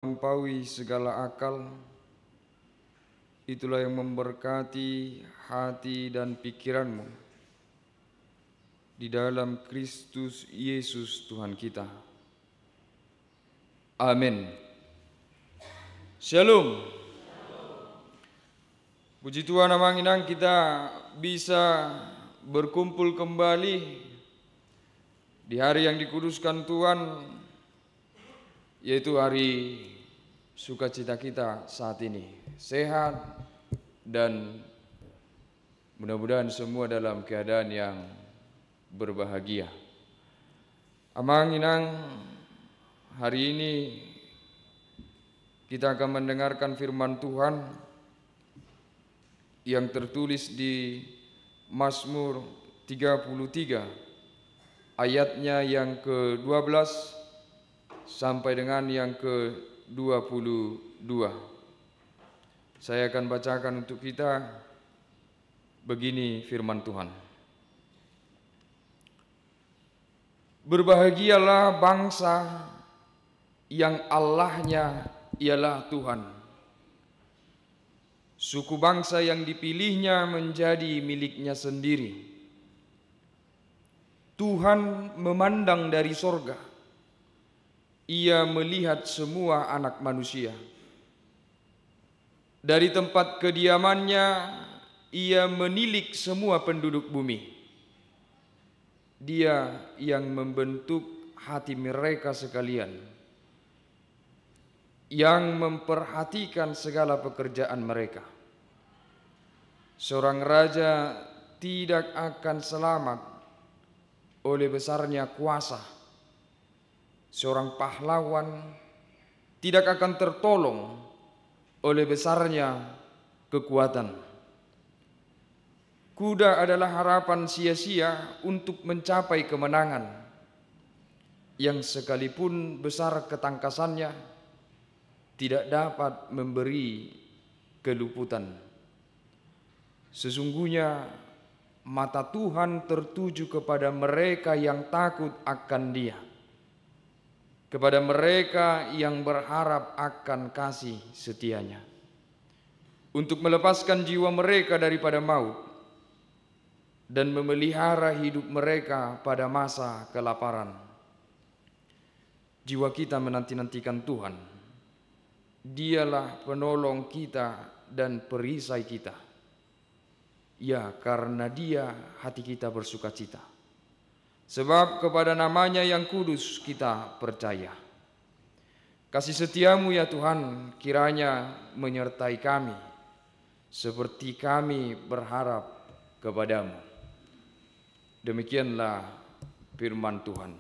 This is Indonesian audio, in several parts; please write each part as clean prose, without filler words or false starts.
melampaui segala akal, itulah yang memberkati hati dan pikiranmu di dalam Kristus Yesus Tuhan kita. Amin. Shalom. Puji Tuhan, amanginang kita bisa berkumpul kembali di hari yang dikuduskan Tuhan, yaitu hari sukacita kita saat ini. Sehat dan mudah-mudahan semua dalam keadaan yang berbahagia. Amanginang, hari ini kita akan mendengarkan firman Tuhan yang tertulis di Mazmur 33 ayatnya yang ke-12 sampai dengan yang ke-22. Saya akan bacakan untuk kita. Begini firman Tuhan. Berbahagialah bangsa yang Allahnya ialah Tuhan, suku bangsa yang dipilihnya menjadi miliknya sendiri. Tuhan memandang dari sorga, Ia melihat semua anak manusia. Dari tempat kediamannya, Ia menilik semua penduduk bumi. Dia yang membentuk hati mereka sekalian, yang memperhatikan segala pekerjaan mereka. Seorang raja tidak akan selamat oleh besarnya kuasa. Seorang pahlawan tidak akan tertolong oleh besarnya kekuatan. Kuda adalah harapan sia-sia untuk mencapai kemenangan, yang sekalipun besar ketangkasannya tidak dapat memberi keluputan. Sesungguhnya mata Tuhan tertuju kepada mereka yang takut akan Dia, kepada mereka yang berharap akan kasih setianya, untuk melepaskan jiwa mereka daripada maut dan memelihara hidup mereka pada masa kelaparan. Jiwa kita menanti-nantikan Tuhan. Dialah penolong kita dan perisai kita. Ya, karena Dia hati kita bersukacita, sebab kepada namanya yang kudus kita percaya. Kasih setiamu ya Tuhan kiranya menyertai kami, seperti kami berharap kepadamu. Demikianlah firman Tuhan.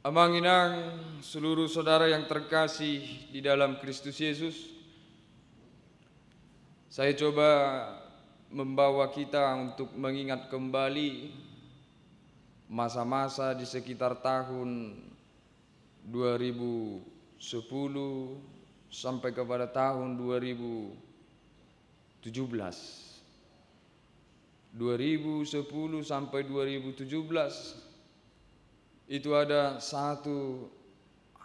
Amanginang seluruh saudara yang terkasih di dalam Kristus Yesus, saya coba membawa kita untuk mengingat kembali masa-masa di sekitar tahun 2010 sampai kepada tahun 2017. 2010 sampai 2017 itu ada satu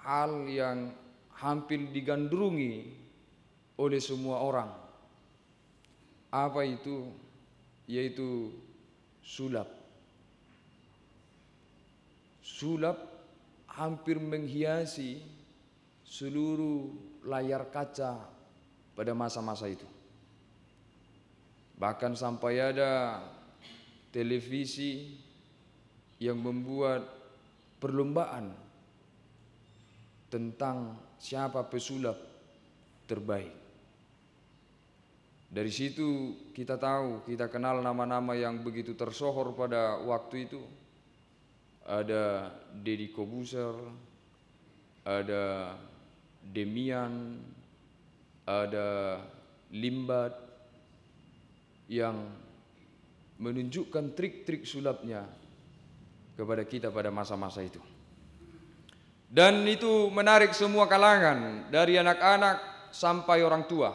hal yang hampir digandrungi oleh semua orang. Apa itu? Yaitu sulap. Sulap hampir menghiasi seluruh layar kaca pada masa-masa itu. Bahkan sampai ada televisi yang membuat perlombaan tentang siapa pesulap terbaik. Dari situ kita tahu, kita kenal nama-nama yang begitu tersohor pada waktu itu. Ada Deddy Kobuser, ada Demian, ada Limbat, yang menunjukkan trik-trik sulapnya kepada kita pada masa-masa itu. Dan itu menarik semua kalangan, dari anak-anak sampai orang tua.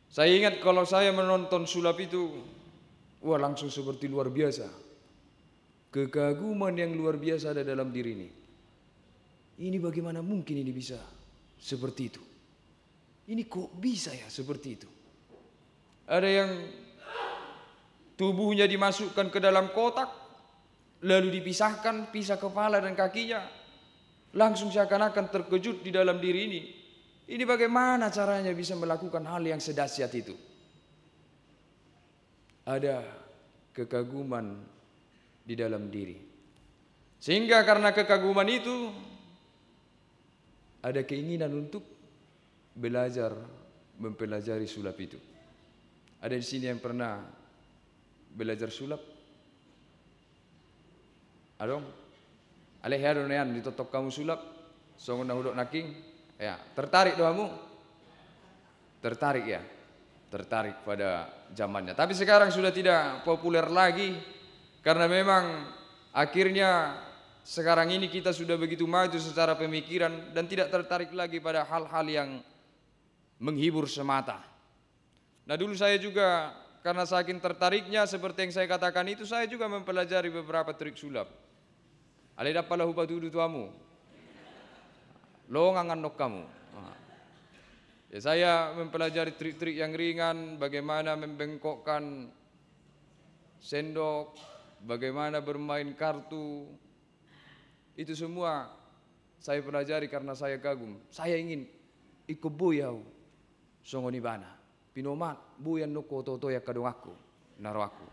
Saya ingat kalau saya menonton sulap itu, wah langsung seperti luar biasa. Kekaguman yang luar biasa ada dalam diri ini. Ini bagaimana mungkin ini bisa seperti itu? Ini kok bisa ya seperti itu? Ada yang tubuhnya dimasukkan ke dalam kotak, lalu dipisahkan, pisah kepala dan kakinya, langsung seakan-akan terkejut di dalam diri ini. Ini bagaimana caranya bisa melakukan hal yang sedahsyat itu? Ada kekaguman di dalam diri. Sehingga karena kekaguman itu, ada keinginan untuk belajar mempelajari sulap itu. Ada di sini yang pernah belajar sulap? Adong? Aleh ya donean ditotok kamu sulap, songon hudok naking. Ya, tertarik doamu? Tertarik ya? Tertarik pada zamannya. Tapi sekarang sudah tidak populer lagi karena memang akhirnya sekarang ini kita sudah begitu maju secara pemikiran dan tidak tertarik lagi pada hal-hal yang menghibur semata. Nah, dulu saya juga karena saking tertariknya seperti yang saya katakan itu, saya juga mempelajari beberapa trik sulap. Ale dapalah hubah tudu tuamu. Longangan nok kamu. Ya, saya mempelajari trik-trik yang ringan, bagaimana membengkokkan sendok, bagaimana bermain kartu. Itu semua saya pelajari karena saya kagum. Saya ingin ikut buyau songonibana. Pinomat buyan noko toto ya kadong aku, naro aku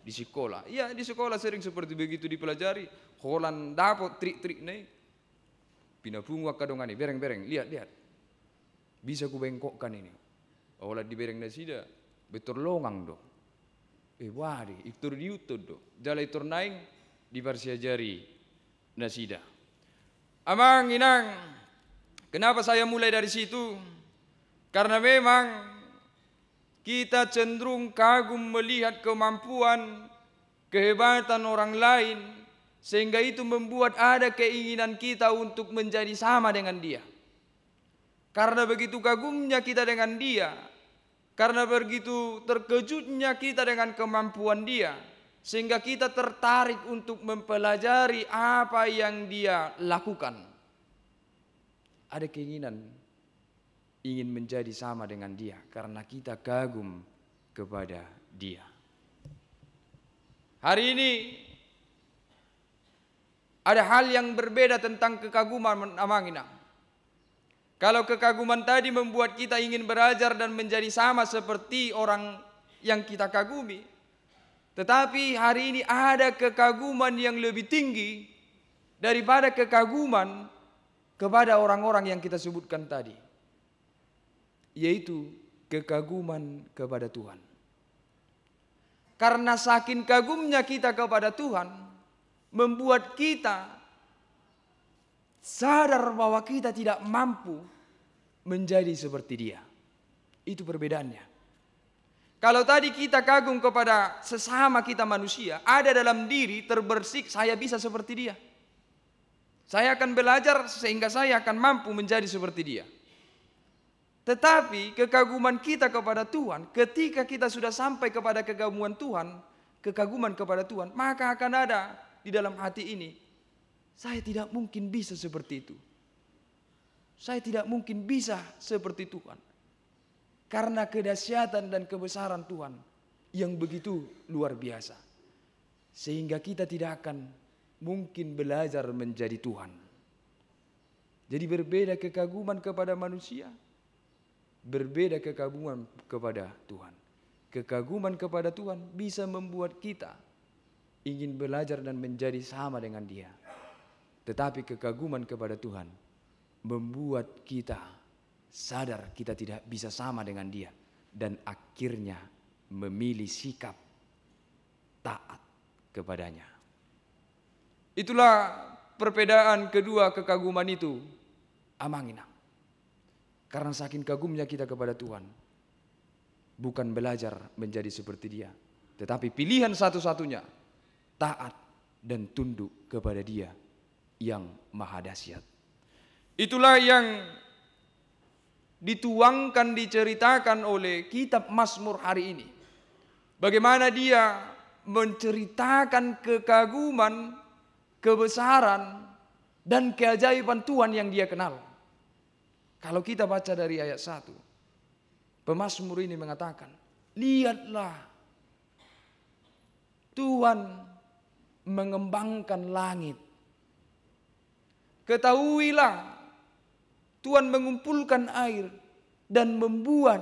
di sekolah. Iya, di sekolah sering seperti begitu dipelajari. Holan dapat trik-trik nih. Pinabungu kadongani, bereng-bereng, lihat. Bisa ku bengkokkan ini. Olah di bereng nasida, betul longang do. Wadi, itur diutut do. Jala itur naing di jari nasida. Amang inang, kenapa saya mulai dari situ? Karena memang kita cenderung kagum melihat kemampuan, kehebatan orang lain, sehingga itu membuat ada keinginan kita untuk menjadi sama dengan dia. Karena begitu kagumnya kita dengan dia, karena begitu terkejutnya kita dengan kemampuan dia, sehingga kita tertarik untuk mempelajari apa yang dia lakukan. Ada keinginan ingin menjadi sama dengan dia karena kita kagum kepada dia. Hari ini ada hal yang berbeda tentang kekaguman Amangina. Kalau kekaguman tadi membuat kita ingin belajar dan menjadi sama seperti orang yang kita kagumi, tetapi hari ini ada kekaguman yang lebih tinggi daripada kekaguman kepada orang-orang yang kita sebutkan tadi, yaitu kekaguman kepada Tuhan. Karena saking kagumnya kita kepada Tuhan, membuat kita sadar bahwa kita tidak mampu menjadi seperti dia. Itu perbedaannya. Kalau tadi kita kagum kepada sesama kita manusia, ada dalam diri terbersih, saya bisa seperti dia. Saya akan belajar sehingga saya akan mampu menjadi seperti dia. Tetapi kekaguman kita kepada Tuhan, ketika kita sudah sampai kepada kekaguman kepada Tuhan, maka akan ada di dalam hati ini, saya tidak mungkin bisa seperti itu. Saya tidak mungkin bisa seperti Tuhan. Karena kedahsyatan dan kebesaran Tuhan yang begitu luar biasa. Sehingga kita tidak akan mungkin belajar menjadi Tuhan. Jadi berbeda kekaguman kepada manusia, berbeda kekaguman kepada Tuhan. Kekaguman kepada Tuhan bisa membuat kita ingin belajar dan menjadi sama dengan dia. Tetapi kekaguman kepada Tuhan membuat kita sadar kita tidak bisa sama dengan dia. Dan akhirnya memilih sikap taat kepadanya. Itulah perbedaan kedua kekaguman itu, Amanginang. Karena saking kagumnya kita kepada Tuhan, bukan belajar menjadi seperti dia, tetapi pilihan satu-satunya taat dan tunduk kepada dia yang maha dahsyat. Itulah yang dituangkan, diceritakan oleh kitab Mazmur hari ini. Bagaimana dia menceritakan kekaguman, kebesaran, dan keajaiban Tuhan yang dia kenal. Kalau kita baca dari ayat 1, pemazmur ini mengatakan, lihatlah Tuhan mengembangkan langit. Ketahuilah Tuhan mengumpulkan air dan membuat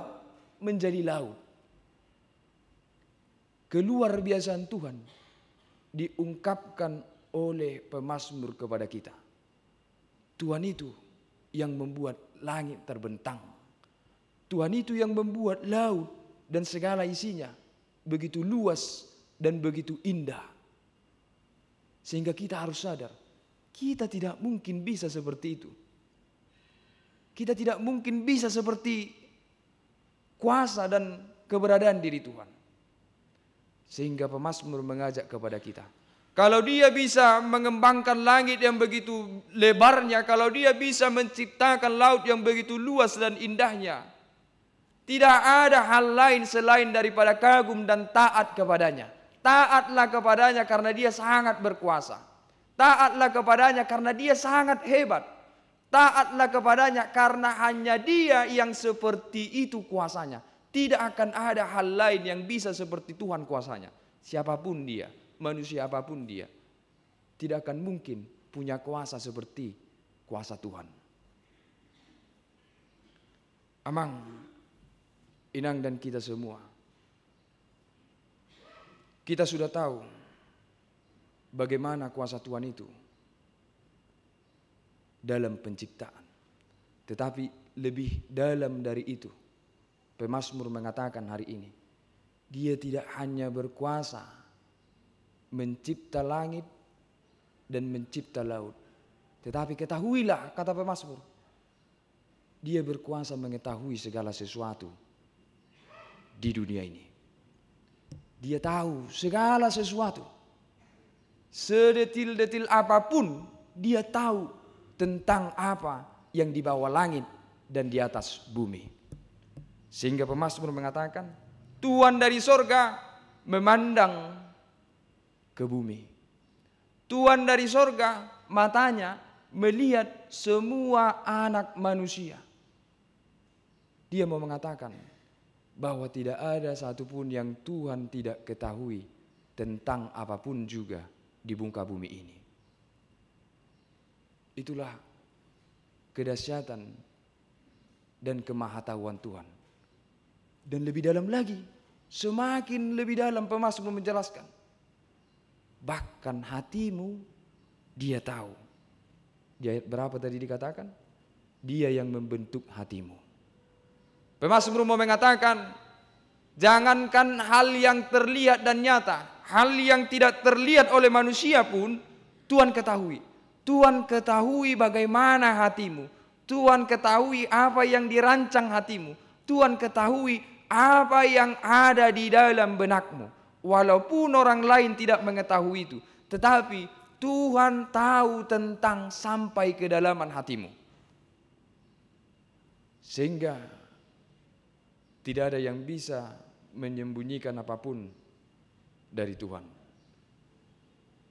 menjadi laut. Keluar biasaan Tuhan diungkapkan oleh pemazmur kepada kita. Tuhan itu yang membuat langit terbentang. Tuhan itu yang membuat laut dan segala isinya begitu luas dan begitu indah. Sehingga kita harus sadar, kita tidak mungkin bisa seperti itu. Kita tidak mungkin bisa seperti kuasa dan keberadaan diri Tuhan. Sehingga pemazmur mengajak kepada kita, kalau dia bisa mengembangkan langit yang begitu lebarnya, kalau dia bisa menciptakan laut yang begitu luas dan indahnya, tidak ada hal lain selain daripada kagum dan taat kepadanya. Taatlah kepadanya karena dia sangat berkuasa. Taatlah kepadanya karena dia sangat hebat. Taatlah kepadanya karena hanya dia yang seperti itu kuasanya. Tidak akan ada hal lain yang bisa seperti Tuhan kuasanya. Siapapun dia, manusia apapun dia, tidak akan mungkin punya kuasa seperti kuasa Tuhan. Amang, Inang dan kita semua, kita sudah tahu bagaimana kuasa Tuhan itu dalam penciptaan. Tetapi lebih dalam dari itu, pemazmur mengatakan hari ini, dia tidak hanya berkuasa mencipta langit dan mencipta laut, tetapi ketahuilah, kata pemazmur, dia berkuasa mengetahui segala sesuatu di dunia ini. Dia tahu segala sesuatu, sedetil-detil apapun dia tahu tentang apa yang di bawah langit dan di atas bumi. Sehingga pemazmur mengatakan, Tuhan dari sorga memandang ke bumi. Tuhan dari sorga matanya melihat semua anak manusia. Dia mau mengatakan bahwa tidak ada satupun yang Tuhan tidak ketahui tentang apapun juga di muka bumi ini. Itulah kedahsyatan dan kemahatauan Tuhan. Dan lebih dalam lagi, semakin lebih dalam pemazmur menjelaskan, bahkan hatimu dia tahu. Di ayat berapa tadi dikatakan? Dia yang membentuk hatimu. Pemazmur mau mengatakan, jangankan hal yang terlihat dan nyata, hal yang tidak terlihat oleh manusia pun Tuhan ketahui. Tuhan ketahui bagaimana hatimu. Tuhan ketahui apa yang dirancang hatimu. Tuhan ketahui apa yang ada di dalam benakmu. Walaupun orang lain tidak mengetahui itu, tetapi Tuhan tahu tentang sampai ke dalaman hatimu. Sehingga tidak ada yang bisa menyembunyikan apapun dari Tuhan.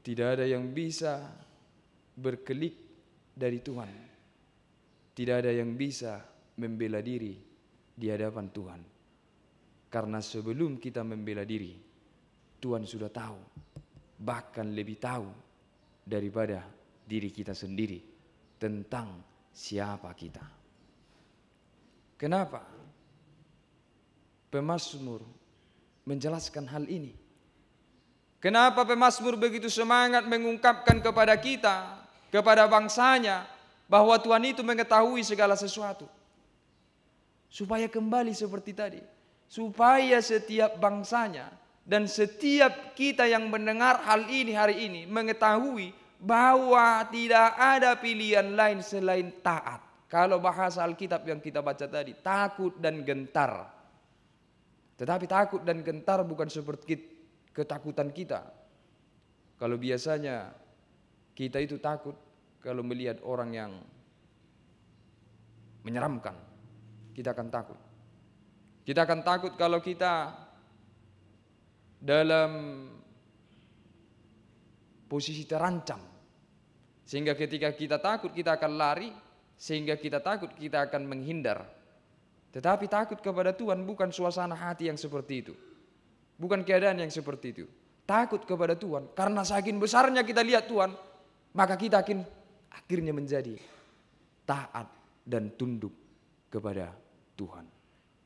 Tidak ada yang bisa berkelik dari Tuhan. Tidak ada yang bisa membela diri di hadapan Tuhan. Karena sebelum kita membela diri, Tuhan sudah tahu, bahkan lebih tahu daripada diri kita sendiri tentang siapa kita. Kenapa pemazmur menjelaskan hal ini? Kenapa pemazmur begitu semangat mengungkapkan kepada kita, kepada bangsanya, bahwa Tuhan itu mengetahui segala sesuatu? Supaya kembali seperti tadi, supaya setiap bangsanya dan setiap kita yang mendengar hal ini hari ini mengetahui bahwa tidak ada pilihan lain selain taat. Kalau bahasa Alkitab yang kita baca tadi, takut dan gentar. Tetapi takut dan gentar bukan seperti ketakutan kita. Kalau biasanya kita itu takut kalau melihat orang yang menyeramkan, kita akan takut. Kita akan takut kalau kita dalam posisi terancam. Sehingga ketika kita takut kita akan lari, sehingga kita takut kita akan menghindar. Tetapi takut kepada Tuhan bukan suasana hati yang seperti itu. Bukan keadaan yang seperti itu. Takut kepada Tuhan karena saking besarnya kita lihat Tuhan, maka kita akhirnya menjadi taat dan tunduk kepada Tuhan.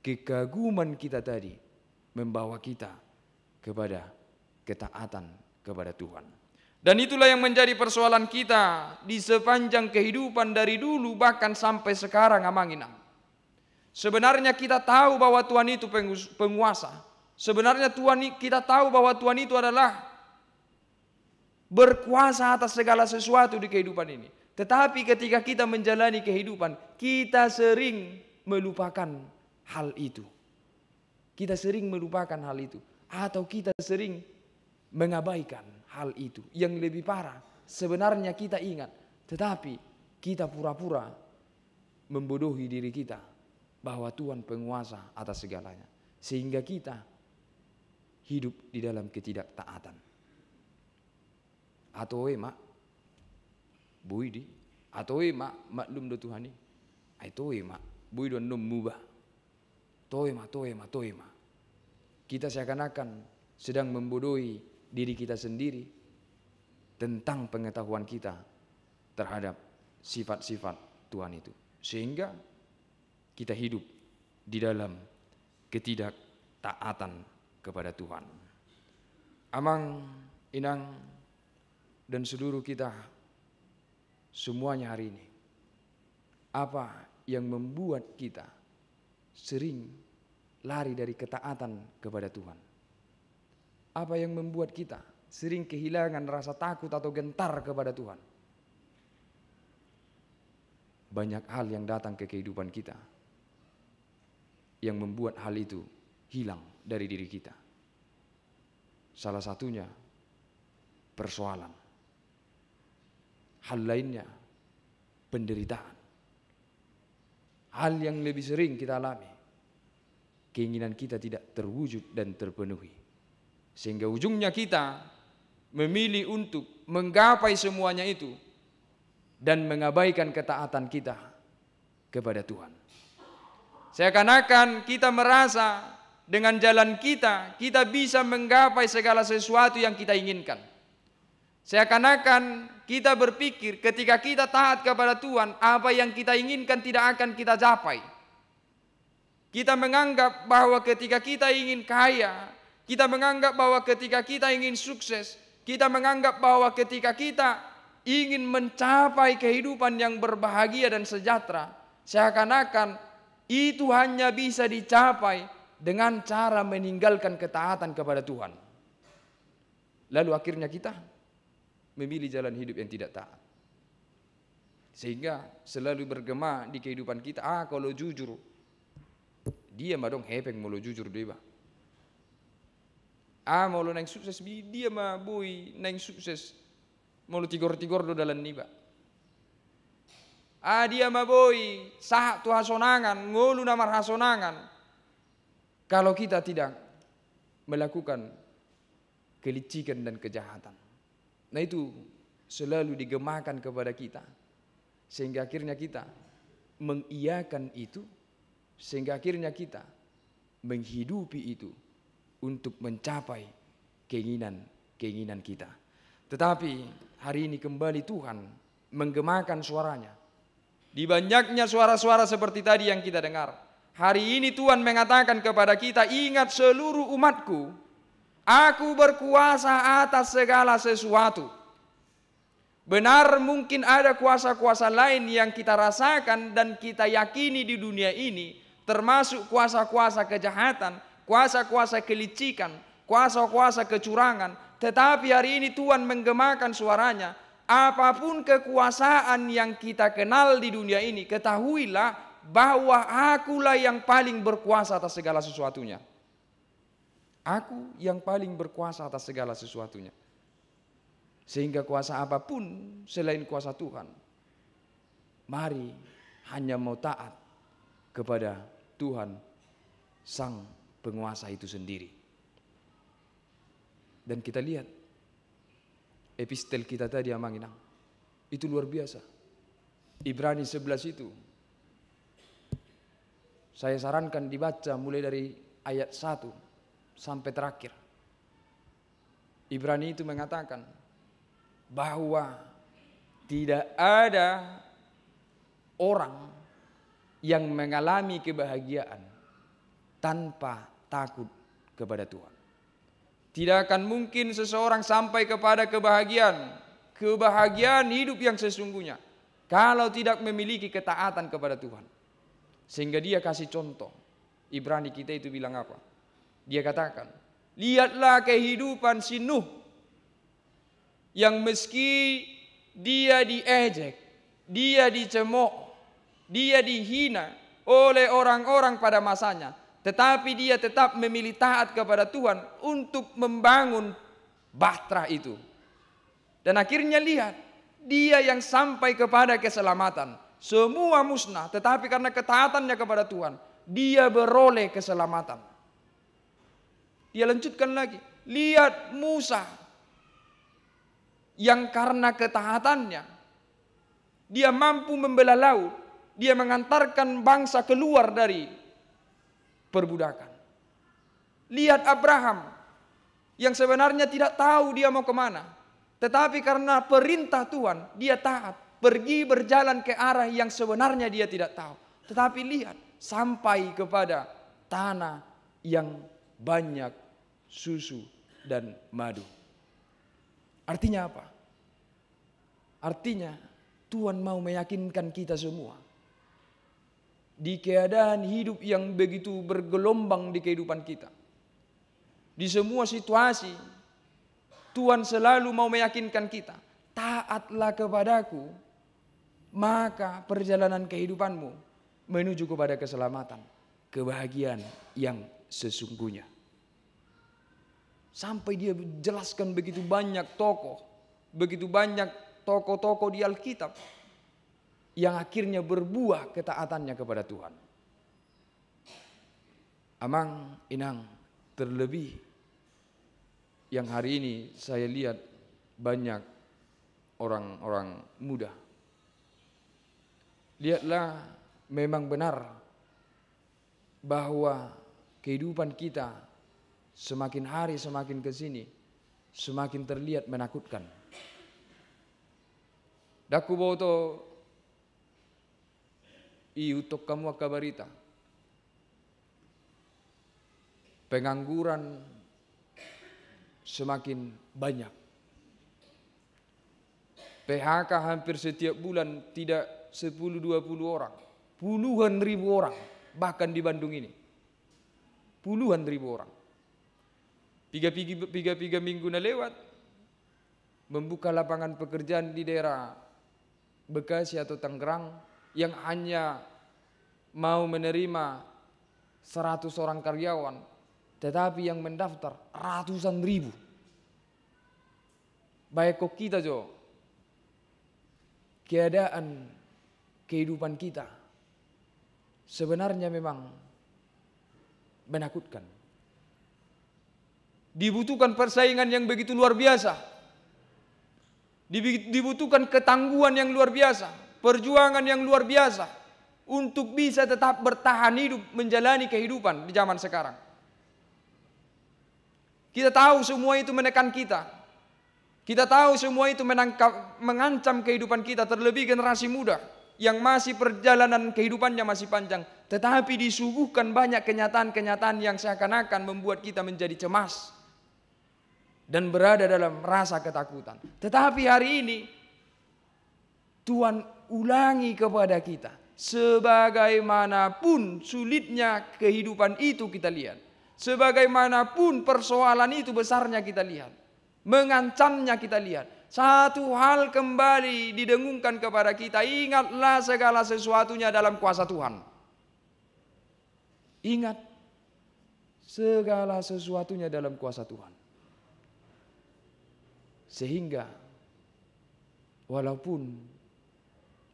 Kekaguman kita tadi membawa kita kepada ketaatan kepada Tuhan. Dan itulah yang menjadi persoalan kita di sepanjang kehidupan dari dulu bahkan sampai sekarang Amanginang. Sebenarnya kita tahu bahwa Tuhan itu penguasa. Sebenarnya kita tahu bahwa Tuhan itu adalah berkuasa atas segala sesuatu di kehidupan ini. Tetapi ketika kita menjalani kehidupan, kita sering melupakan hal itu. Kita sering melupakan hal itu. Atau kita sering mengabaikan hal itu. Yang lebih parah, sebenarnya kita ingat. Tetapi kita pura-pura membodohi diri kita bahwa Tuhan penguasa atas segalanya. Sehingga kita hidup di dalam ketidaktaatan. Atau mak buidi, atau mak maklum do Tuhani. Atau mak buidi do nom mubah. Toema. Kita seakan-akan sedang membodohi diri kita sendiri tentang pengetahuan kita terhadap sifat-sifat Tuhan itu. Sehingga kita hidup di dalam ketidaktaatan kepada Tuhan. Amang, Inang, dan seluruh kita semuanya hari ini. Apa yang membuat kita sering lari dari ketaatan kepada Tuhan? Apa yang membuat kita sering kehilangan rasa takut atau gentar kepada Tuhan? Banyak hal yang datang ke kehidupan kita yang membuat hal itu hilang dari diri kita. Salah satunya persoalan. Hal lainnya penderitaan. Hal yang lebih sering kita alami, keinginan kita tidak terwujud dan terpenuhi. Sehingga ujungnya kita memilih untuk menggapai semuanya itu dan mengabaikan ketaatan kita kepada Tuhan. Seakan-akan kita merasa dengan jalan kita bisa menggapai segala sesuatu yang kita inginkan. Seakan-akan kita berpikir ketika kita taat kepada Tuhan, apa yang kita inginkan tidak akan kita capai. Kita menganggap bahwa ketika kita ingin kaya, kita menganggap bahwa ketika kita ingin sukses, kita menganggap bahwa ketika kita ingin mencapai kehidupan yang berbahagia dan sejahtera, seakan-akan itu hanya bisa dicapai dengan cara meninggalkan ketaatan kepada Tuhan. Lalu akhirnya kita memilih jalan hidup yang tidak taat. Sehingga selalu bergema di kehidupan kita, kalau jujur, dia mah dong hepeng mau lo jujur dia. Mau lo neng sukses, dia mah boy neng sukses. Mau lo tigor-tigor do dalam niba. Dia mah boy sah tu hasonangan, ngolu namar hasonangan. Kalau kita tidak melakukan kelicikan dan kejahatan. Nah itu selalu digemakan kepada kita. Sehingga akhirnya kita mengiyakan itu. Sehingga akhirnya kita menghidupi itu untuk mencapai keinginan kita. Tetapi hari ini kembali Tuhan menggemakan suaranya. Di banyaknya suara-suara seperti tadi yang kita dengar. Hari ini Tuhan mengatakan kepada kita, ingat seluruh umatku, aku berkuasa atas segala sesuatu. Benar mungkin ada kuasa-kuasa lain yang kita rasakan dan kita yakini di dunia ini, termasuk kuasa-kuasa kejahatan, kuasa-kuasa kelicikan, kuasa-kuasa kecurangan. Tetapi hari ini Tuhan menggemakan suaranya, apapun kekuasaan yang kita kenal di dunia ini, ketahuilah bahwa akulah yang paling berkuasa atas segala sesuatunya. Aku yang paling berkuasa atas segala sesuatunya. Sehingga kuasa apapun selain kuasa Tuhan, mari hanya mau taat kepada Tuhan Sang Penguasa itu sendiri. Dan kita lihat epistel kita tadi Amanginang. Itu luar biasa. Ibrani 11 itu saya sarankan dibaca mulai dari ayat 1 sampai terakhir. Ibrani itu mengatakan bahwa tidak ada orang yang mengalami kebahagiaan tanpa takut kepada Tuhan. Tidak akan mungkin seseorang sampai kepada kebahagiaan hidup yang sesungguhnya kalau tidak memiliki ketaatan kepada Tuhan. Sehingga dia kasih contoh. Ibrani kita itu bilang apa? Dia katakan, lihatlah kehidupan si Nuh yang meski dia diejek, dia dicemooh, dia dihina oleh orang-orang pada masanya, tetapi dia tetap memilih taat kepada Tuhan untuk membangun bahtera itu. Dan akhirnya lihat, dia yang sampai kepada keselamatan. Semua musnah, tetapi karena ketaatannya kepada Tuhan, dia beroleh keselamatan. Dia lanjutkan lagi, lihat Musa yang karena ketaatannya dia mampu membelah laut, dia mengantarkan bangsa keluar dari perbudakan. Lihat Abraham yang sebenarnya tidak tahu dia mau kemana, tetapi karena perintah Tuhan dia taat, pergi berjalan ke arah yang sebenarnya dia tidak tahu. Tetapi lihat, sampai kepada tanah yang banyak susu dan madu. Artinya apa? Artinya Tuhan mau meyakinkan kita semua. Di keadaan hidup yang begitu bergelombang di kehidupan kita, di semua situasi, Tuhan selalu mau meyakinkan kita, taatlah kepadaku, maka perjalanan kehidupanmu menuju kepada keselamatan, kebahagiaan yang sesungguhnya. Sampai dia jelaskan begitu banyak tokoh di Alkitab yang akhirnya berbuah ketaatannya kepada Tuhan. Amang, inang, terlebih yang hari ini saya lihat banyak orang-orang muda. Lihatlah, memang benar bahwa kehidupan kita semakin hari semakin ke sini semakin terlihat menakutkan. Daku boto iutok kamu kabarita. Pengangguran semakin banyak. PHK hampir setiap bulan tidak 10-20 orang. Puluhan ribu orang. Bahkan di Bandung ini. Puluhan ribu orang. Tiga minggu na lewat. Membuka lapangan pekerjaan di daerah Bekasi atau Tangerang. Yang hanya mau menerima 100 orang karyawan. Tetapi yang mendaftar ratusan ribu. Baik kok kita jo. Keadaan kehidupan kita sebenarnya memang menakutkan. Dibutuhkan persaingan yang begitu luar biasa. Dibutuhkan ketangguhan yang luar biasa, perjuangan yang luar biasa untuk bisa tetap bertahan hidup menjalani kehidupan di zaman sekarang. Kita tahu semua itu menekan kita. Kita tahu semua itu mengancam kehidupan kita, terlebih generasi muda yang masih perjalanan kehidupannya masih panjang. Tetapi disuguhkan banyak kenyataan-kenyataan yang seakan-akan membuat kita menjadi cemas dan berada dalam rasa ketakutan. Tetapi hari ini Tuhan ulangi kepada kita, sebagaimanapun sulitnya kehidupan itu kita lihat, sebagaimanapun persoalan itu besarnya kita lihat, mengancamnya kita lihat, satu hal kembali didengungkan kepada kita, ingatlah segala sesuatunya dalam kuasa Tuhan. Ingat, segala sesuatunya dalam kuasa Tuhan. Sehingga walaupun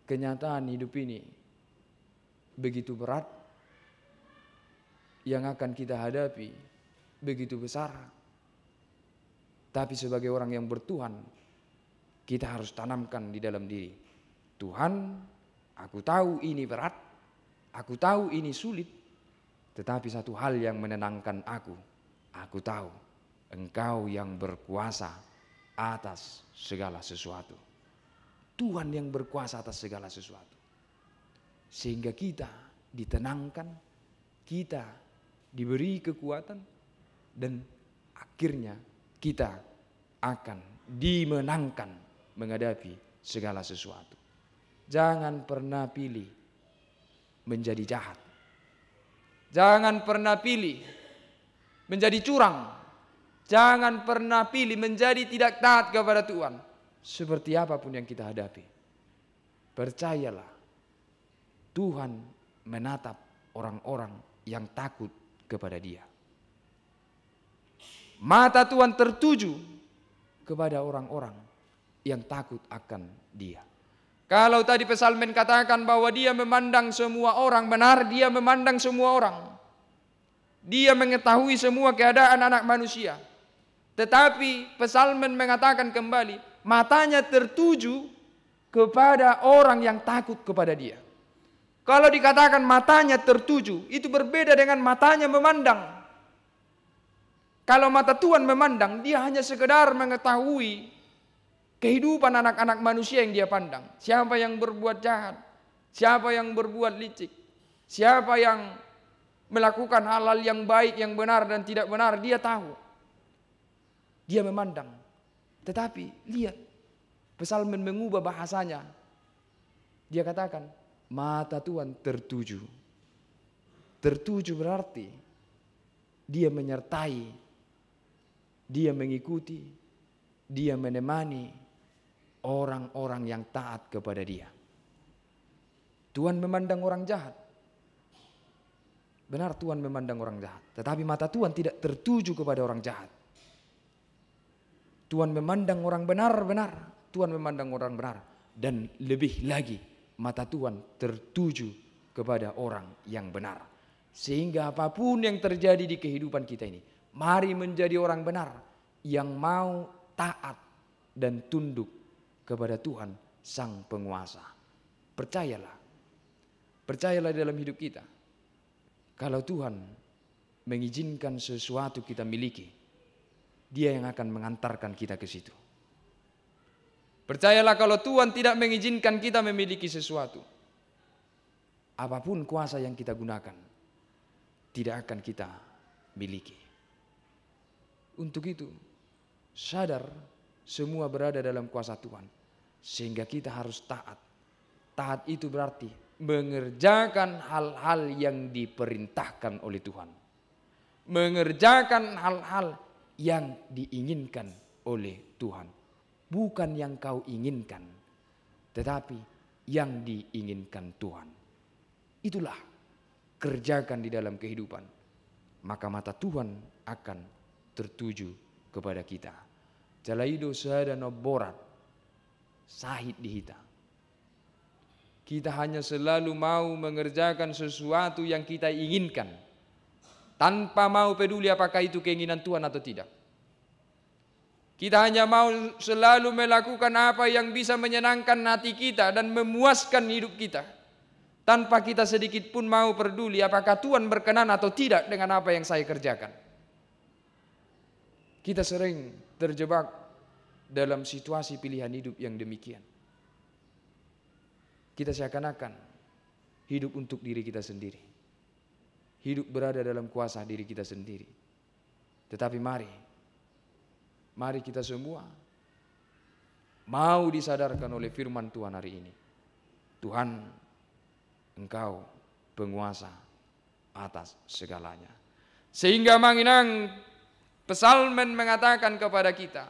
kenyataan hidup ini begitu berat, yang akan kita hadapi begitu besar, tapi sebagai orang yang bertuhan, kita harus tanamkan di dalam diri. Tuhan, aku tahu ini berat, aku tahu ini sulit, tetapi satu hal yang menenangkan aku tahu Engkau yang berkuasa atas segala sesuatu. Tuhan yang berkuasa atas segala sesuatu. Sehingga kita ditenangkan, kita diberi kekuatan, dan akhirnya kita akan dimenangkan menghadapi segala sesuatu. Jangan pernah pilih menjadi jahat. Jangan pernah pilih menjadi curang. Jangan pernah pilih menjadi tidak taat kepada Tuhan. Seperti apapun yang kita hadapi, percayalah, Tuhan menatap orang-orang yang takut kepada Dia. Mata Tuhan tertuju kepada orang-orang yang takut akan Dia. Kalau tadi pesalmen katakan bahwa Dia memandang semua orang, benar, Dia memandang semua orang. Dia mengetahui semua keadaan anak manusia. Tetapi pesalmen mengatakan kembali, matanya tertuju kepada orang yang takut kepada Dia. Kalau dikatakan matanya tertuju, itu berbeda dengan matanya memandang. Kalau mata Tuhan memandang, Dia hanya sekedar mengetahui kehidupan anak-anak manusia yang Dia pandang. Siapa yang berbuat jahat, siapa yang berbuat licik, siapa yang melakukan hal-hal yang baik, yang benar dan tidak benar, Dia tahu. Dia memandang. Tetapi lihat, pesalmen mengubah bahasanya. Dia katakan, mata Tuhan tertuju. Tertuju berarti Dia menyertai, Dia mengikuti, Dia menemani orang-orang yang taat kepada Dia. Tuhan memandang orang jahat. Benar, Tuhan memandang orang jahat. Tetapi mata Tuhan tidak tertuju kepada orang jahat. Tuhan memandang orang benar-benar. Tuhan memandang orang benar. Dan lebih lagi, mata Tuhan tertuju kepada orang yang benar. Sehingga apapun yang terjadi di kehidupan kita ini, mari menjadi orang benar yang mau taat dan tunduk kepada Tuhan Sang Penguasa. Percayalah. Percayalah dalam hidup kita. Kalau Tuhan mengizinkan sesuatu kita miliki, Dia yang akan mengantarkan kita ke situ. Percayalah, kalau Tuhan tidak mengizinkan kita memiliki sesuatu, apapun kuasa yang kita gunakan, tidak akan kita miliki. Untuk itu, sadar semua berada dalam kuasa Tuhan, sehingga kita harus taat. Taat itu berarti mengerjakan hal-hal yang diperintahkan oleh Tuhan. Mengerjakan hal-hal yang diinginkan oleh Tuhan. Bukan yang kau inginkan, tetapi yang diinginkan Tuhan. Itulah kerjakan di dalam kehidupan. Maka mata Tuhan akan tertuju kepada kita. Jalaido sadana borat, sahid dihita. Kita hanya selalu mau mengerjakan sesuatu yang kita inginkan, tanpa mau peduli apakah itu keinginan Tuhan atau tidak. Kita hanya mau selalu melakukan apa yang bisa menyenangkan hati kita dan memuaskan hidup kita, tanpa kita sedikit pun mau peduli apakah Tuhan berkenan atau tidak dengan apa yang saya kerjakan. Kita sering terjebak dalam situasi pilihan hidup yang demikian. Kita seakan-akan hidup untuk diri kita sendiri. Hidup berada dalam kuasa diri kita sendiri. Tetapi mari kita semua mau disadarkan oleh firman Tuhan hari ini. Tuhan, Engkau penguasa atas segalanya. Sehingga manginang pesalmen mengatakan kepada kita,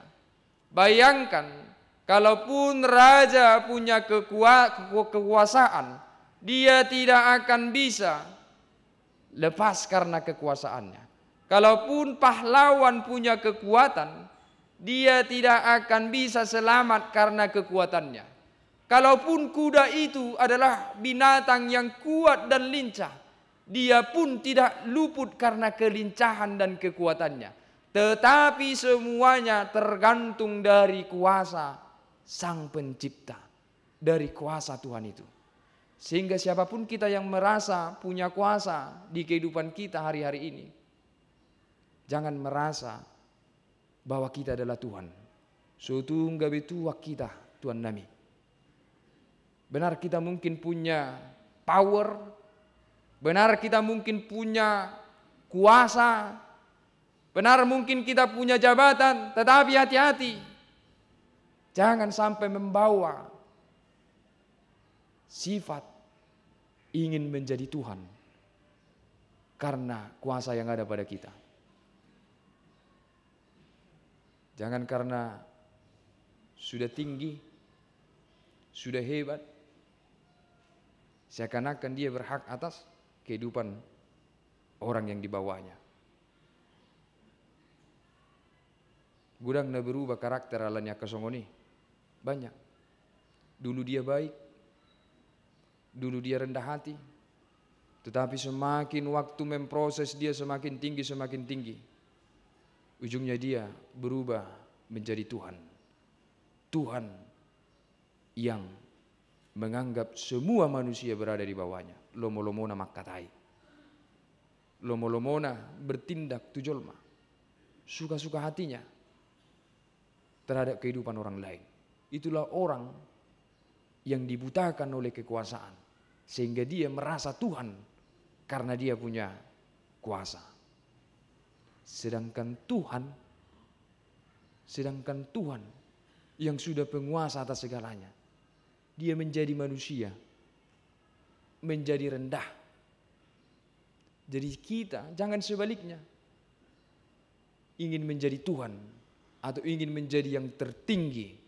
bayangkan kalaupun raja punya kekuasaan, dia tidak akan bisa lepas karena kekuasaannya. Kalaupun pahlawan punya kekuatan, dia tidak akan bisa selamat karena kekuatannya. Kalaupun kuda itu adalah binatang yang kuat dan lincah, dia pun tidak luput karena kelincahan dan kekuatannya. Tetapi semuanya tergantung dari kuasa Sang Pencipta, dari kuasa Tuhan itu. Sehingga siapapun kita yang merasa punya kuasa di kehidupan kita hari-hari ini, jangan merasa bahwa kita adalah Tuhan. Sutungga betua kita Tuhan nami. Benar kita mungkin punya power, benar kita mungkin punya kuasa, benar mungkin kita punya jabatan, tetapi hati-hati. Jangan sampai membawa sifat ingin menjadi Tuhan karena kuasa yang ada pada kita. Jangan karena sudah tinggi, sudah hebat, seakan-akan dia berhak atas kehidupan orang yang di bawahnya. Gudang na berubah karakter alanya kesongoni. Banyak. Dulu dia baik, dulu dia rendah hati, tetapi semakin waktu memproses dia semakin tinggi. Ujungnya dia berubah menjadi Tuhan. Tuhan yang menganggap semua manusia berada di bawahnya. Lomo-lomona makkatai. Lomo-lomona bertindak tujolma. Suka-suka hatinya terhadap kehidupan orang lain. Itulah orang yang dibutakan oleh kekuasaan. Sehingga dia merasa Tuhan karena dia punya kuasa. Sedangkan Tuhan yang sudah penguasa atas segalanya, dia menjadi manusia, menjadi rendah. Jadi kita jangan sebaliknya ingin menjadi Tuhan atau ingin menjadi yang tertinggi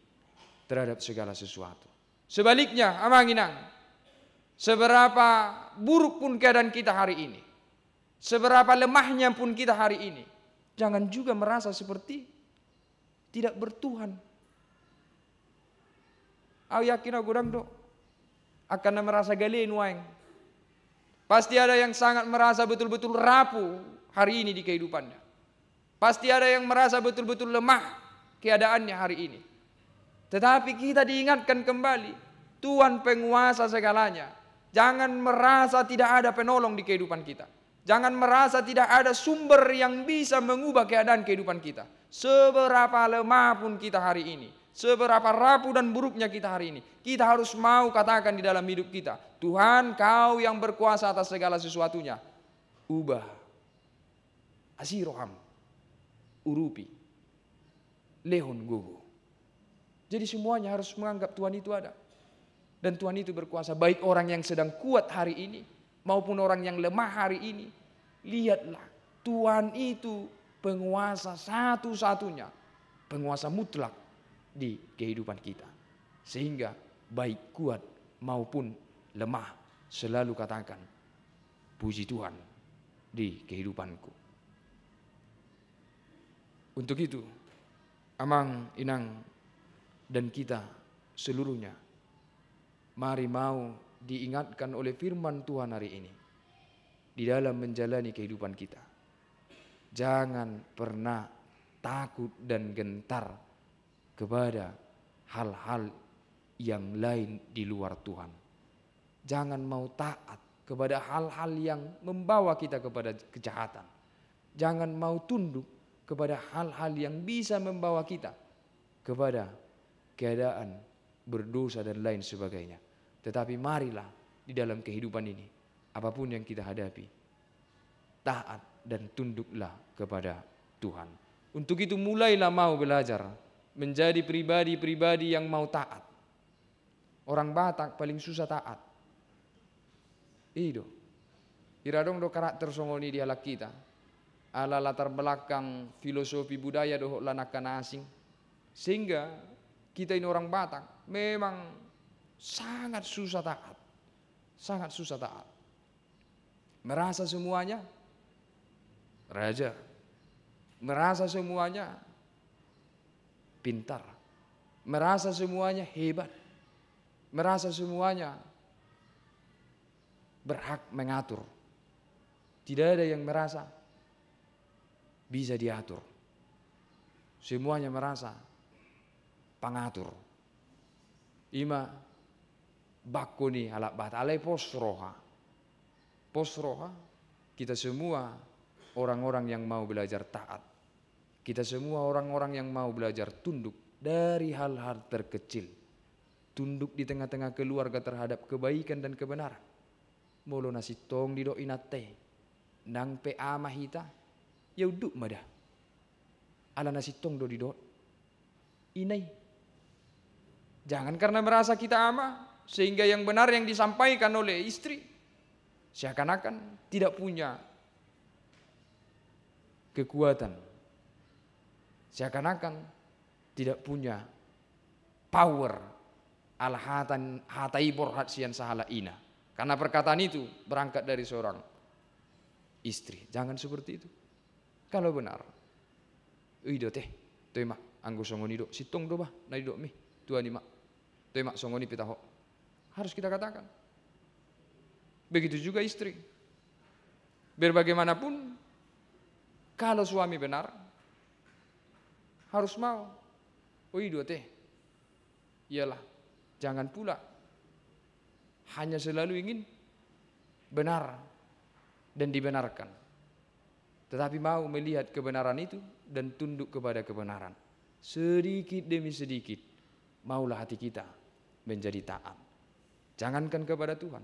terhadap segala sesuatu. Sebaliknya, amanginang, seberapa buruk pun keadaan kita hari ini, seberapa lemahnya pun kita hari ini, jangan juga merasa seperti tidak bertuhan. Aku yakin aku do akan merasa galen waeng. Pasti ada yang sangat merasa betul-betul rapuh hari ini di kehidupannya. Pasti ada yang merasa betul-betul lemah keadaannya hari ini. Tetapi kita diingatkan kembali, Tuhan penguasa segalanya. Jangan merasa tidak ada penolong di kehidupan kita. Jangan merasa tidak ada sumber yang bisa mengubah keadaan kehidupan kita. Seberapa lemah pun kita hari ini, seberapa rapuh dan buruknya kita hari ini, kita harus mau katakan di dalam hidup kita, Tuhan, Kau yang berkuasa atas segala sesuatunya. Ubah asiroham urupi lehon gugu. Jadi semuanya harus menganggap Tuhan itu ada. Dan Tuhan itu berkuasa, baik orang yang sedang kuat hari ini maupun orang yang lemah hari ini. Lihatlah, Tuhan itu penguasa satu-satunya, penguasa mutlak di kehidupan kita. Sehingga baik kuat maupun lemah, selalu katakan, puji Tuhan di kehidupanku. Untuk itu, amang, inang, dan kita seluruhnya, mari mau diingatkan oleh firman Tuhan hari ini di dalam menjalani kehidupan kita. Jangan pernah takut dan gentar kepada hal-hal yang lain di luar Tuhan. Jangan mau taat kepada hal-hal yang membawa kita kepada kejahatan. Jangan mau tunduk kepada hal-hal yang bisa membawa kita kepada keadaan berdosa dan lain sebagainya. Tetapi marilah di dalam kehidupan ini, apapun yang kita hadapi, taat dan tunduklah kepada Tuhan. Untuk itu mulailah mau belajar menjadi pribadi-pribadi yang mau taat. Orang Batak paling susah taat. Itu. Iradong do karakter songoni di halak kita. Ala latar belakang filosofi budaya doh lanakan asing. Sehingga kita ini orang Batak memang sangat susah taat. Sangat susah taat. Merasa semuanya raja. Merasa semuanya pintar. Merasa semuanya hebat. Merasa semuanya berhak mengatur. Tidak ada yang merasa bisa diatur. Semuanya merasa pengatur. Ima bakoni halak batalai posroha. Posroha kita semua orang-orang yang mau belajar taat. Kita semua orang-orang yang mau belajar tunduk dari hal-hal terkecil. Tunduk di tengah-tengah keluarga terhadap kebaikan dan kebenaran. Molo nasi tong di do inate. Nang pe ama hita. Ya uduk madah. Ala nasi tong do di do. Inai. Jangan karena merasa kita ama, sehingga yang benar yang disampaikan oleh istri seakan-akan tidak punya kekuatan, seakan-akan tidak punya power al hatai borhat sian sahala ina. Karena perkataan itu berangkat dari seorang istri. Jangan seperti itu. Kalau benar, ido teh, teh mak anggo songoni do, sitong do bah, na do mi, tuani mak. Temak songoni pitaho. Harus kita katakan. Begitu juga istri. Biar bagaimanapun, kalau suami benar, harus mau. Oh iya teh. Iyalah, jangan pula hanya selalu ingin benar dan dibenarkan. Tetapi mau melihat kebenaran itu dan tunduk kepada kebenaran. Sedikit demi sedikit, maulah hati kita menjadi taat. Jangankan kepada Tuhan,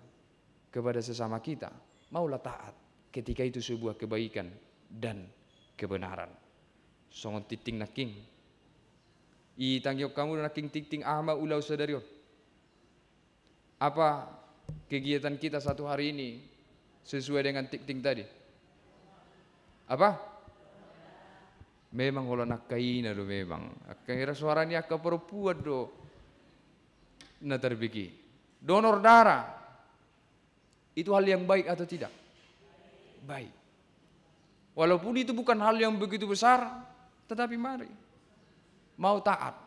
kepada sesama kita, maulah taat ketika itu sebuah kebaikan dan kebenaran. Songon titing naking. I tangyok kamu naking titing ama ulau sadarion. Apa kegiatan kita satu hari ini sesuai dengan titing tadi? Apa? Memang kalau nak kaina do memang. Akhirnya suaranya ke perempuan do. Nah terbiki. Donor darah. Itu hal yang baik atau tidak? Baik. Walaupun itu bukan hal yang begitu besar. Tetapi mari. Mau taat.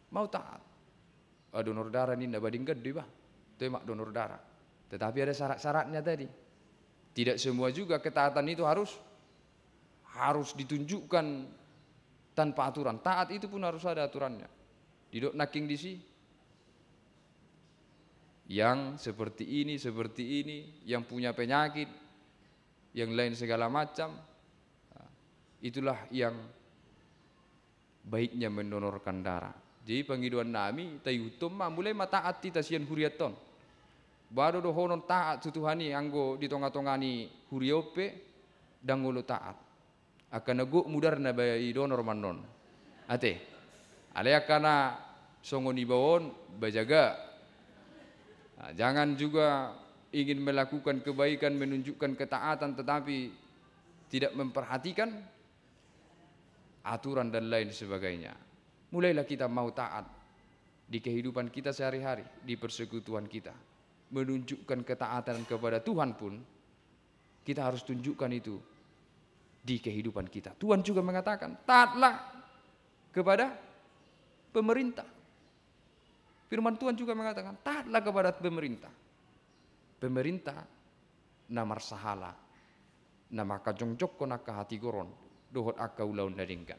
Mau taat. Donor darah ini tidak banding gede bah. Temak donor darah. Tetapi ada syarat-syaratnya tadi. Tidak semua juga ketaatan itu harus ditunjukkan tanpa aturan. Taat itu pun harus ada aturannya. Didok naking di si. Yang seperti ini, yang punya penyakit, yang lain segala macam. Itulah yang baiknya mendonorkan darah. Jadi panggiduan nami tayutum mulai mataati tasian huriaton. Baru do honon taat tutuhani anggo di tonga-tongani huriope dan ngulu taat. Akan nego mudar na bayi donor manon. Ate. Alea kana songoni bawon bajaga. Nah, jangan juga ingin melakukan kebaikan, menunjukkan ketaatan tetapi tidak memperhatikan aturan dan lain sebagainya. Mulailah kita mau taat di kehidupan kita sehari-hari, di persekutuan kita. Menunjukkan ketaatan kepada Tuhan pun kita harus tunjukkan itu di kehidupan kita. Tuhan juga mengatakan, taatlah kepada pemerintah. Firman Tuhan juga mengatakan, taatlah kepada pemerintah. Pemerintah namar sahala, nama kajongcok konaka hati goron, dohot aka ulaun dadingkan.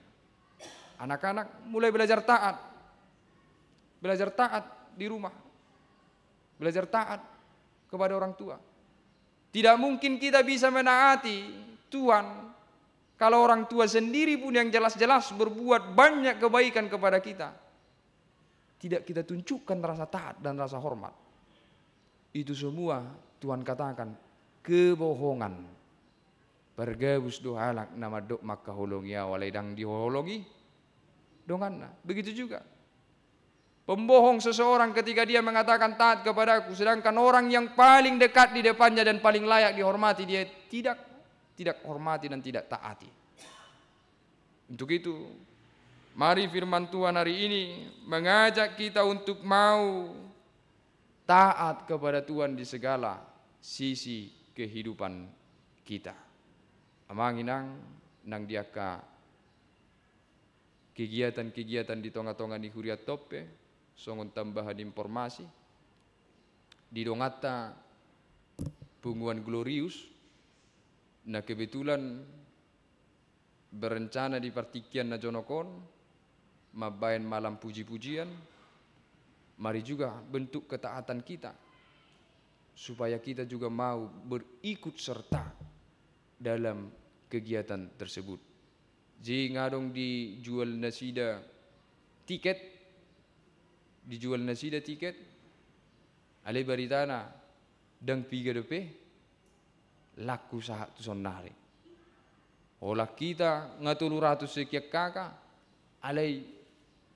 Anak-anak mulai belajar taat. Belajar taat di rumah. Belajar taat kepada orang tua. Tidak mungkin kita bisa menaati Tuhan kalau orang tua sendiri pun yang jelas-jelas berbuat banyak kebaikan kepada kita. Tidak kita tunjukkan rasa taat dan rasa hormat. Itu semua Tuhan katakan kebohongan. Bergabus dohalak nama dok maka holongnya waledang diholongi donganna. Begitu juga pembohong seseorang ketika dia mengatakan taat kepadaku, sedangkan orang yang paling dekat di depannya dan paling layak dihormati dia tidak hormati dan tidak taati. Untuk itu mari firman Tuhan hari ini mengajak kita untuk mau taat kepada Tuhan di segala sisi kehidupan kita. Amanginang nang diaka kegiatan-kegiatan di tonga-tonga di huriat tope, songon tambahan informasi. Di dongata punguan glorius, nah kebetulan berencana di partikian na jonokon, mabayan malam puji-pujian, Mari juga bentuk ketaatan kita supaya kita juga mau berikut serta dalam kegiatan tersebut. Ji ngadong dijual nasida tiket, alai baritana dang piga depe laku sahat tu sonare. Olah kita ngatulu ratus sekian kakak alai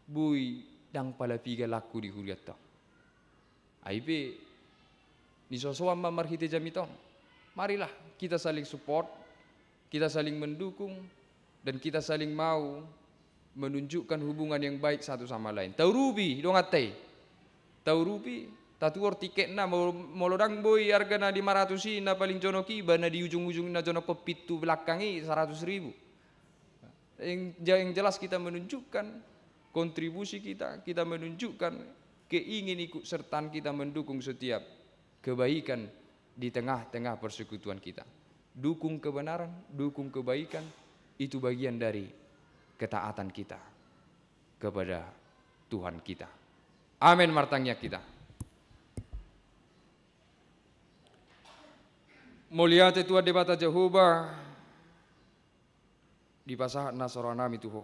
bui dang pala piga laku di huriat to. Aibe ni sosoan marhite jamiton. Marilah kita saling support, kita saling mendukung, dan kita saling mau menunjukkan hubungan yang baik satu sama lain. Tau rubi dong atai. Tau rubi tatuor tiket na molodang boy harga na 500 na paling jono kiba na di ujung-ujung na jono pepitu belakangi 100.000. Yang jelas kita menunjukkan kontribusi kita menunjukkan keingin ikut sertaan kita mendukung setiap kebaikan di tengah-tengah persekutuan kita. Dukung kebenaran, dukung kebaikan, itu bagian dari ketaatan kita kepada Tuhan kita. Amin martangnya kita. Moliate Tuhan debata Jehovah di pasahat nasoranami tuho.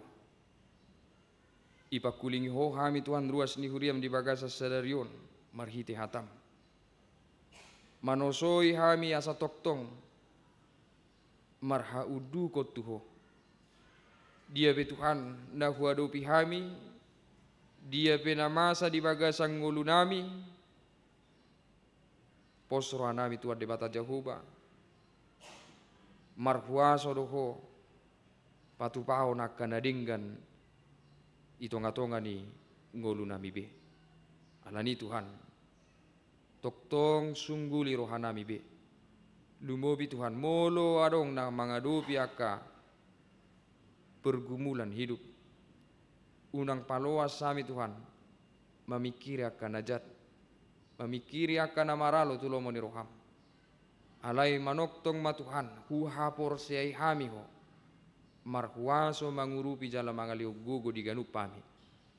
Ipa kulingi ho hami Tuhan ruas ni huriam di bagasa sadarion marhite hatam. Manosoi hami asa toktong marha udu ko tuho. Dia be Tuhan na huadopi hami, dia be namasa di bagasang ngulu nami, posro nami Tuhan debata Jehovah, marhuaso doho, patupao nakanadinggan, itonga-tonga ni ngulu nami be. Alani Tuhan, toktong sungguli rohanami be. Lumobi Tuhan molo adong na mangadopi aka pergumulan hidup. Unang paloas sami Tuhan memikiri akan najat, memikiri akan amaralo tulomo ni roham. Alai manoktong matuhan huhapor siai hami ho marhuaso mangurupi jala mangaliu gugu di ganup pami.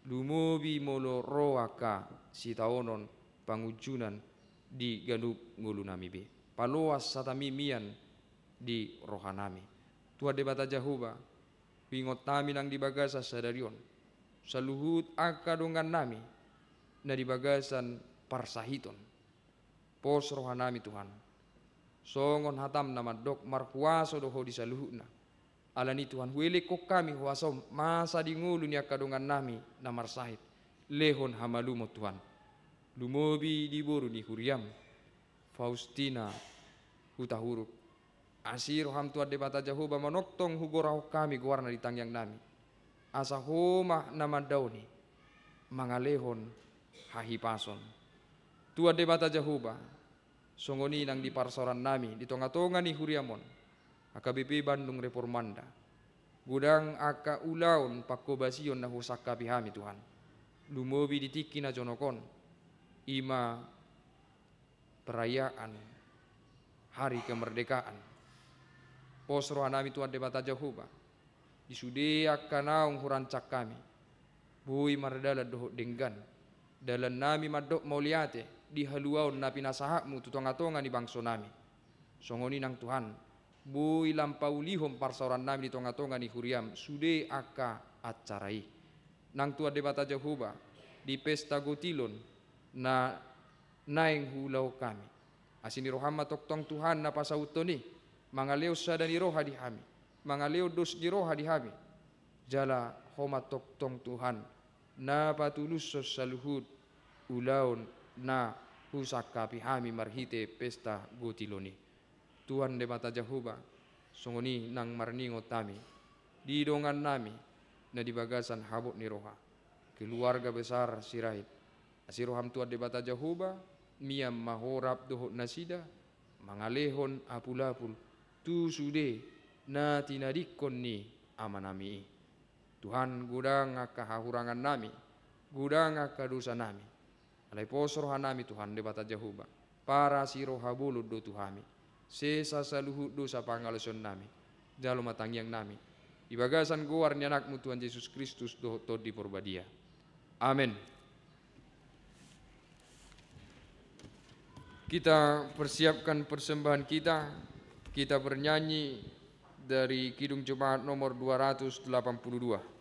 Lumobi molo roaka sitaonon pangujunan di ganup ngulu nami be. Paloas satamimian di rohanami. Tuhan debata Jehovah pingot nami nang di bagasa sadarion. Saluhut akadongan nami na di bagasan parsahiton. Pos rohanami Tuhan. Songon hatam na madok marhuaso doho di saluhutna. Alani Tuhan huele kok kami huasom masa di ngulu ni akadongan nami na marsahit. Lehon hamalumo Tuhan. Lumobi di boru ni huriam. Faustina hutahuruk. Asir ham Tuhan debata Jehovah manoktong hugorau kami guarna di tangyang nami. Asa homa nama dauni mangalehon hahipason. Tuhan debata Jehovah songoni nang di parsoran nami di tonga-tonga ni huriamon. AKBP Bandung Reformanda. Gudang aka ulaun pakobasion na husaka bihami Tuhan. Lumobi ditiki na jonokon. Ima perayaan hari kemerdekaan. Posro nami Tuhan debata Jehovah. Disude akanaung hurancak kami. Bui mardala dohok denggan. Dalan nami madok mauliate. Di haluaun na pinasahakmu tutonga-tonga ni bangso nami. Songoni nang Tuhan. Bui lampau lihom parsoran nami di tonga-tonga ni huriam. Sude aka acarai. Nang Tuhan debata Jehovah. Di pesta gotilon. Na naing hulau kami. Asini rohama toktong Tuhan na pasauto ni. Mangaleo sada ni roha di hami. Mangaleo dos di roha di hami. Jala homa toktong Tuhan. Na patulus sos saluhut ulaun na husaka pihami marhite pesta gotiloni. Tuhan debata Jehovah. Songoni nang marningot tami. Di dongan nami na di bagasan habot ni roha. Keluarga besar sirait. Asiroham Tuhan debata Jehovah. Miam mahorap dohot nasida. Mangalehon apulapul. Tu sude na tinadikon ni amanami. Tuhan gudang akahahurangan nami. Gudang akadosa nami. Alai posrohan nami Tuhan debata Jehovah. Para siroha bulud do Tuhami. Sesa saluhut dosa pangalason nami. Jalo matangyang nami. Ibagasan guar ni anakmu Tuhan Yesus Kristus dohot tod di porbadia. Amin. Kita persiapkan persembahan kita. Kita bernyanyi dari Kidung Jemaat nomor 282.